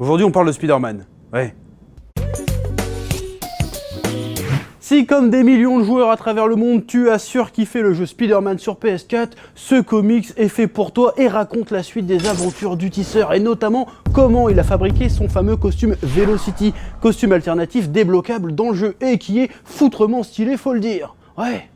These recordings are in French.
Aujourd'hui, on parle de Spider-Man. Ouais. Si comme des millions de joueurs à travers le monde, tu as surkiffé le jeu Spider-Man sur PS4, ce comics est fait pour toi et raconte la suite des aventures du tisseur et notamment comment il a fabriqué son fameux costume Velocity, costume alternatif débloquable dans le jeu et qui est foutrement stylé, faut le dire. Ouais.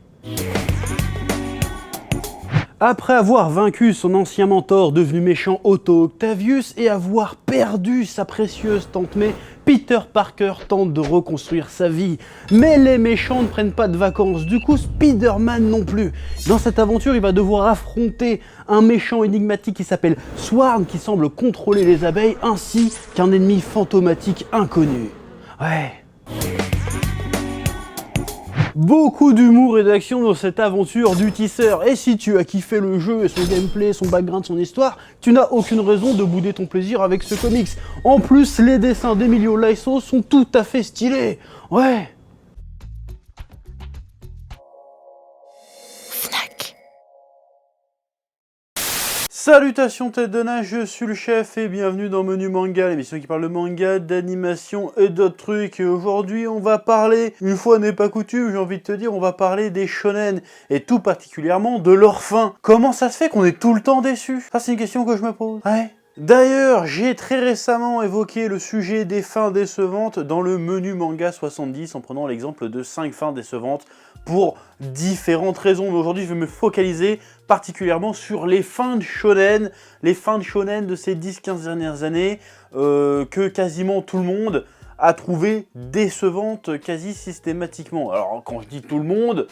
Après avoir vaincu son ancien mentor devenu méchant Otto Octavius et avoir perdu sa précieuse tante May, Peter Parker tente de reconstruire sa vie. Mais les méchants ne prennent pas de vacances, du coup Spider-Man non plus. Dans cette aventure, il va devoir affronter un méchant énigmatique qui s'appelle Swarm qui semble contrôler les abeilles ainsi qu'un ennemi fantomatique inconnu. Ouais. Beaucoup d'humour et d'action dans cette aventure du tisseur, et si tu as kiffé le jeu et son gameplay, son background, son histoire, tu n'as aucune raison de bouder ton plaisir avec ce comics. En plus, les dessins d'Emilio Laiso sont tout à fait stylés. Ouais. Salutations tête de nage, je suis le chef et bienvenue dans Menu Manga, l'émission qui parle de manga, d'animation et d'autres trucs. Et aujourd'hui on va parler, une fois n'est pas coutume, j'ai envie de te dire, on va parler des shonen et tout particulièrement de leur fin. Comment ça se fait qu'on est tout le temps déçu? Ça c'est une question que je me pose. Ouais. D'ailleurs, j'ai très récemment évoqué le sujet des fins décevantes dans le Menu Manga 70 en prenant l'exemple de 5 fins décevantes pour différentes raisons. Mais aujourd'hui, je vais me focaliser particulièrement sur les fins de shonen de ces 10-15 dernières années que quasiment tout le monde a trouvé décevantes quasi systématiquement. Alors, quand je dis tout le monde,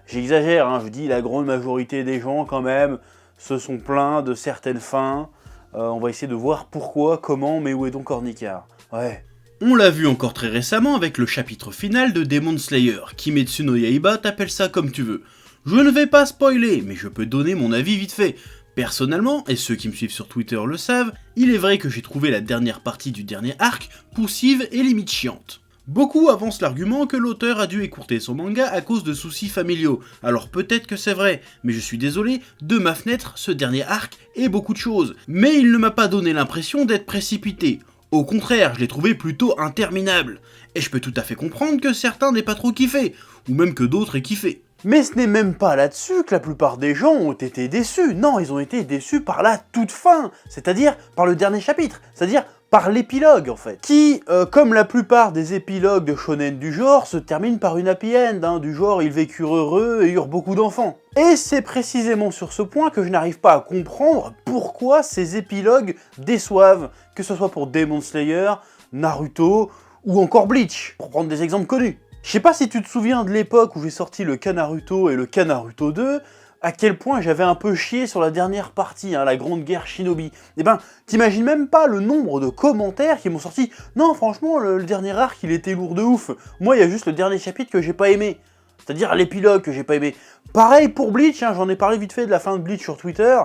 j'exagère, hein, je dis la grande majorité des gens quand même se sont plaints de certaines fins. On va essayer de voir pourquoi, comment, mais où est donc Ornicar? Ouais. On l'a vu encore très récemment avec le chapitre final de Demon Slayer, Kimetsu no Yaiba, t'appelles ça comme tu veux. Je ne vais pas spoiler, mais je peux donner mon avis vite fait. Personnellement, et ceux qui me suivent sur Twitter le savent, il est vrai que j'ai trouvé la dernière partie du dernier arc poussive et limite chiante. Beaucoup avancent l'argument que l'auteur a dû écourter son manga à cause de soucis familiaux, alors peut-être que c'est vrai, mais je suis désolé, de ma fenêtre, ce dernier arc est beaucoup de choses. Mais il ne m'a pas donné l'impression d'être précipité, au contraire, je l'ai trouvé plutôt interminable. Et je peux tout à fait comprendre que certains n'aient pas trop kiffé, ou même que d'autres aient kiffé. Mais ce n'est même pas là-dessus que la plupart des gens ont été déçus. Non, ils ont été déçus par la toute fin, c'est-à-dire par le dernier chapitre, c'est-à-dire par l'épilogue en fait, qui, comme la plupart des épilogues de shonen du genre, se termine par une happy end, hein, du genre ils vécurent heureux et eurent beaucoup d'enfants. Et c'est précisément sur ce point que je n'arrive pas à comprendre pourquoi ces épilogues déçoivent, que ce soit pour Demon Slayer, Naruto ou encore Bleach, pour prendre des exemples connus. Je sais pas si tu te souviens de l'époque où j'ai sorti le Kanaruto et le Kanaruto 2, à quel point j'avais un peu chié sur la dernière partie, hein, la grande guerre shinobi. Eh ben, t'imagines même pas le nombre de commentaires qui m'ont sorti « Non, franchement, le dernier arc, il était lourd de ouf. Moi, il y a juste le dernier chapitre que j'ai pas aimé. » C'est-à-dire l'épilogue que j'ai pas aimé. Pareil pour Bleach, hein, j'en ai parlé vite fait de la fin de Bleach sur Twitter.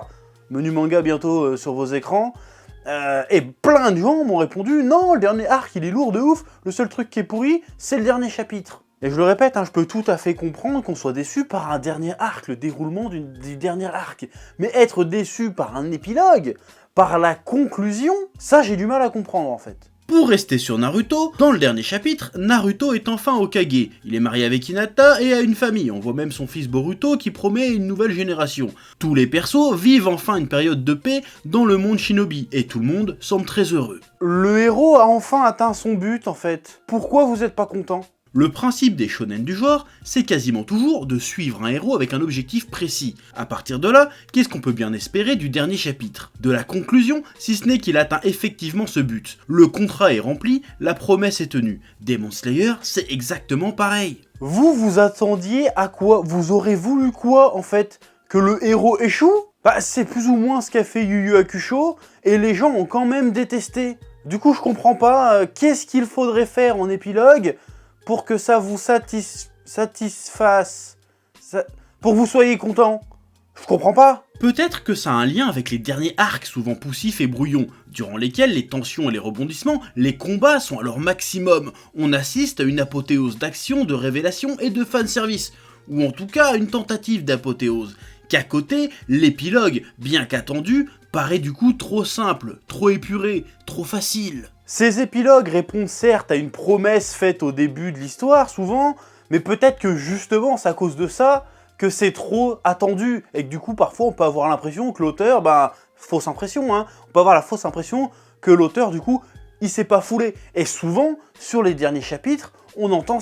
Menu Manga bientôt sur vos écrans. Et plein de gens m'ont répondu « Non, le dernier arc, il est lourd de ouf. Le seul truc qui est pourri, c'est le dernier chapitre. » Et je le répète, hein, je peux tout à fait comprendre qu'on soit déçu par un dernier arc, le déroulement du dernier arc. Mais être déçu par un épilogue, par la conclusion, ça j'ai du mal à comprendre en fait. Pour rester sur Naruto, dans le dernier chapitre, Naruto est enfin Hokage. Il est marié avec Hinata et a une famille, on voit même son fils Boruto qui promet une nouvelle génération. Tous les persos vivent enfin une période de paix dans le monde shinobi, et tout le monde semble très heureux. Le héros a enfin atteint son but en fait. Pourquoi vous êtes pas content ? Le principe des shonen du genre, c'est quasiment toujours de suivre un héros avec un objectif précis. À partir de là, qu'est-ce qu'on peut bien espérer du dernier chapitre? De la conclusion, si ce n'est qu'il atteint effectivement ce but. Le contrat est rempli, la promesse est tenue. Demon Slayer, c'est exactement pareil. Vous attendiez à quoi? Vous aurez voulu quoi en fait? Que le héros échoue? Bah c'est plus ou moins ce qu'a fait Yu Yu Hakusho, et les gens ont quand même détesté. Du coup je comprends pas, qu'est-ce qu'il faudrait faire en épilogue pour que ça vous satisfasse, pour que vous soyez content. Je comprends pas. Peut-être que ça a un lien avec les derniers arcs souvent poussifs et brouillons, durant lesquels les tensions et les rebondissements, les combats sont à leur maximum. On assiste à une apothéose d'action, de révélation et de fanservice, ou en tout cas à une tentative d'apothéose. Qu'à côté, l'épilogue, bien qu'attendu, paraît du coup trop simple, trop épuré, trop facile. Ces épilogues répondent certes à une promesse faite au début de l'histoire, souvent, mais peut-être que justement c'est à cause de ça que c'est trop attendu, et que du coup parfois on peut avoir l'impression que l'auteur, fausse impression, on peut avoir la fausse impression que l'auteur du coup, il s'est pas foulé. Et souvent, sur les derniers chapitres, on entend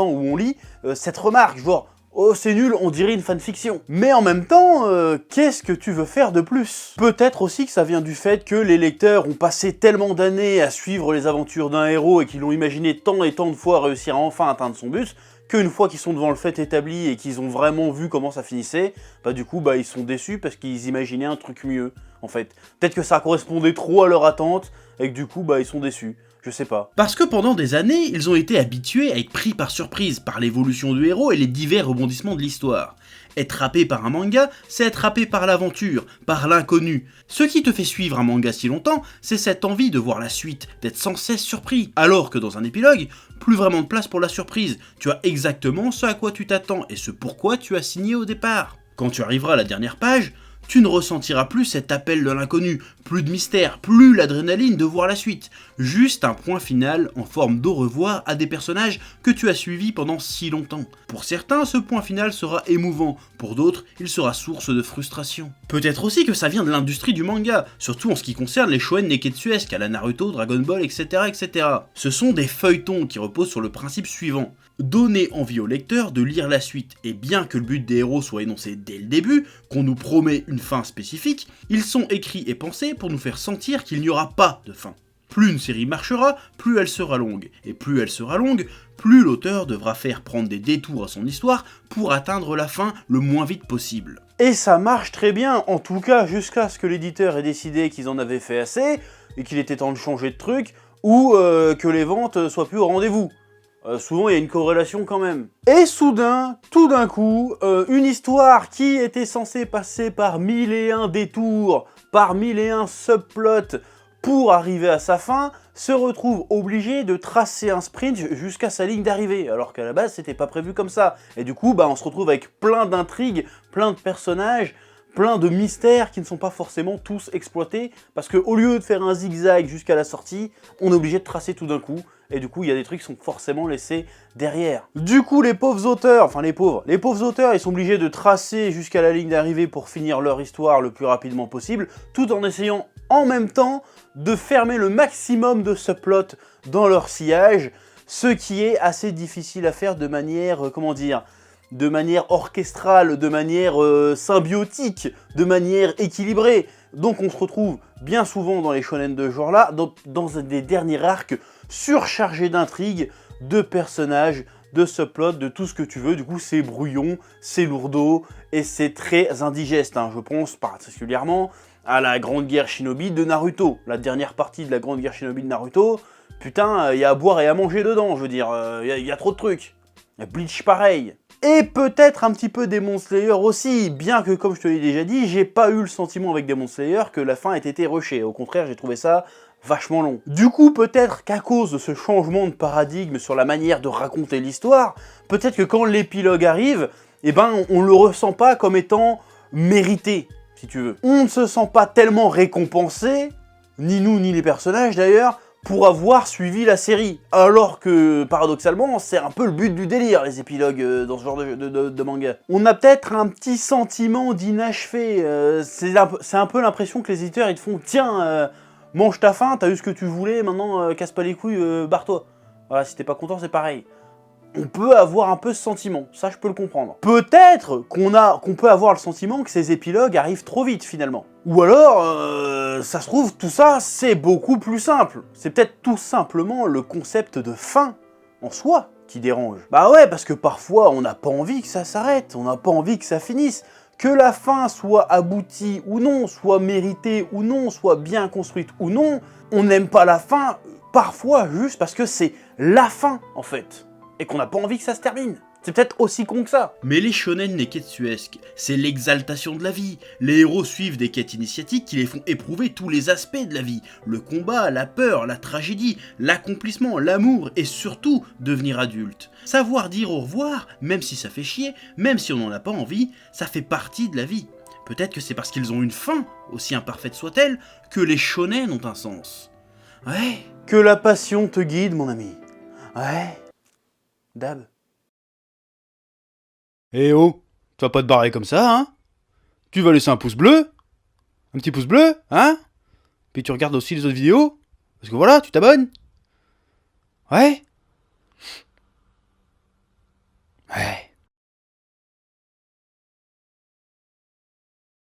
ou on lit cette remarque, genre « Oh, c'est nul, on dirait une fanfiction ». Mais en même temps, qu'est-ce que tu veux faire de plus? Peut-être aussi que ça vient du fait que les lecteurs ont passé tellement d'années à suivre les aventures d'un héros et qu'ils l'ont imaginé tant et tant de fois réussir à enfin atteindre son but, qu'une fois qu'ils sont devant le fait établi et qu'ils ont vraiment vu comment ça finissait, du coup, ils sont déçus parce qu'ils imaginaient un truc mieux, en fait. Peut-être que ça correspondait trop à leur attente et que du coup, ils sont déçus. Je sais pas. Parce que pendant des années, ils ont été habitués à être pris par surprise par l'évolution du héros et les divers rebondissements de l'histoire. Être happé par un manga, c'est être happé par l'aventure, par l'inconnu. Ce qui te fait suivre un manga si longtemps, c'est cette envie de voir la suite, d'être sans cesse surpris. Alors que dans un épilogue, plus vraiment de place pour la surprise. Tu as exactement ce à quoi tu t'attends et ce pourquoi tu as signé au départ. Quand tu arriveras à la dernière page, tu ne ressentiras plus cet appel de l'inconnu, plus de mystère, plus l'adrénaline de voir la suite. Juste un point final en forme d'au revoir à des personnages que tu as suivis pendant si longtemps. Pour certains, ce point final sera émouvant, pour d'autres, il sera source de frustration. Peut-être aussi que ça vient de l'industrie du manga, surtout en ce qui concerne les shonen neketsuesques à la Naruto, Dragon Ball, etc., etc. Ce sont des feuilletons qui reposent sur le principe suivant. Donner envie au lecteur de lire la suite, et bien que le but des héros soit énoncé dès le début, qu'on nous promet une fin spécifique, ils sont écrits et pensés pour nous faire sentir qu'il n'y aura pas de fin. Plus une série marchera, plus elle sera longue, et plus elle sera longue, plus l'auteur devra faire prendre des détours à son histoire pour atteindre la fin le moins vite possible. Et ça marche très bien, en tout cas jusqu'à ce que l'éditeur ait décidé qu'ils en avaient fait assez, et qu'il était temps de changer de truc, ou que les ventes soient plus au rendez-vous. Souvent il y a une corrélation quand même. Et soudain, tout d'un coup, une histoire qui était censée passer par 1001 détours, par 1001 subplots pour arriver à sa fin, se retrouve obligée de tracer un sprint jusqu'à sa ligne d'arrivée, alors qu'à la base c'était pas prévu comme ça. Et du coup, on se retrouve avec plein d'intrigues, plein de personnages, plein de mystères qui ne sont pas forcément tous exploités, parce qu'au lieu de faire un zigzag jusqu'à la sortie, on est obligé de tracer tout d'un coup, et du coup il y a des trucs qui sont forcément laissés derrière. Du coup les pauvres auteurs, ils sont obligés de tracer jusqu'à la ligne d'arrivée pour finir leur histoire le plus rapidement possible, tout en essayant en même temps de fermer le maximum de subplots dans leur sillage, ce qui est assez difficile à faire de manière, de manière orchestrale, de manière symbiotique, de manière équilibrée. Donc on se retrouve bien souvent dans les shonen de ce genre-là, dans des derniers arcs surchargés d'intrigues, de personnages, de subplots, de tout ce que tu veux. Du coup c'est brouillon, c'est lourdeau et c'est très indigeste. Je pense particulièrement à la Grande Guerre Shinobi de Naruto. La dernière partie de la Grande Guerre Shinobi de Naruto, putain, il y a à boire et à manger dedans, je veux dire, il y a trop de trucs. Il y a Bleach pareil. Et peut-être un petit peu Demon Slayer aussi, bien que, comme je te l'ai déjà dit, j'ai pas eu le sentiment avec Demon Slayer que la fin ait été rushée. Au contraire, j'ai trouvé ça vachement long. Du coup, peut-être qu'à cause de ce changement de paradigme sur la manière de raconter l'histoire, peut-être que quand l'épilogue arrive, on le ressent pas comme étant mérité, si tu veux. On ne se sent pas tellement récompensé, ni nous ni les personnages d'ailleurs, pour avoir suivi la série. Alors que, paradoxalement, c'est un peu le but du délire, les épilogues dans ce genre de manga. On a peut-être un petit sentiment d'inachevé. C'est un peu l'impression que les éditeurs, ils te font « Tiens, mange ta faim, t'as eu ce que tu voulais, maintenant casse pas les couilles, barre-toi. » Voilà, si t'es pas content, c'est pareil. On peut avoir un peu ce sentiment, ça je peux le comprendre. Peut-être qu'on peut avoir le sentiment que ces épilogues arrivent trop vite finalement. Ou alors, ça se trouve, tout ça c'est beaucoup plus simple. C'est peut-être tout simplement le concept de fin en soi qui dérange. Bah ouais, parce que parfois on n'a pas envie que ça s'arrête, on n'a pas envie que ça finisse. Que la fin soit aboutie ou non, soit méritée ou non, soit bien construite ou non, on n'aime pas la fin parfois juste parce que c'est la fin en fait. Et qu'on n'a pas envie que ça se termine. C'est peut-être aussi con que ça. Mais les shonen neketsuesques, c'est l'exaltation de la vie. Les héros suivent des quêtes initiatiques qui les font éprouver tous les aspects de la vie. Le combat, la peur, la tragédie, l'accomplissement, l'amour et surtout devenir adulte. Savoir dire au revoir, même si ça fait chier, même si on n'en a pas envie, ça fait partie de la vie. Peut-être que c'est parce qu'ils ont une fin, aussi imparfaite soit-elle, que les shonen ont un sens. Ouais. Que la passion te guide, mon ami. Ouais. Dab. Eh oh, tu vas pas te barrer comme ça, hein? Tu vas laisser un pouce bleu? Un petit pouce bleu, hein? Puis tu regardes aussi les autres vidéos? Parce que voilà, tu t'abonnes? Ouais?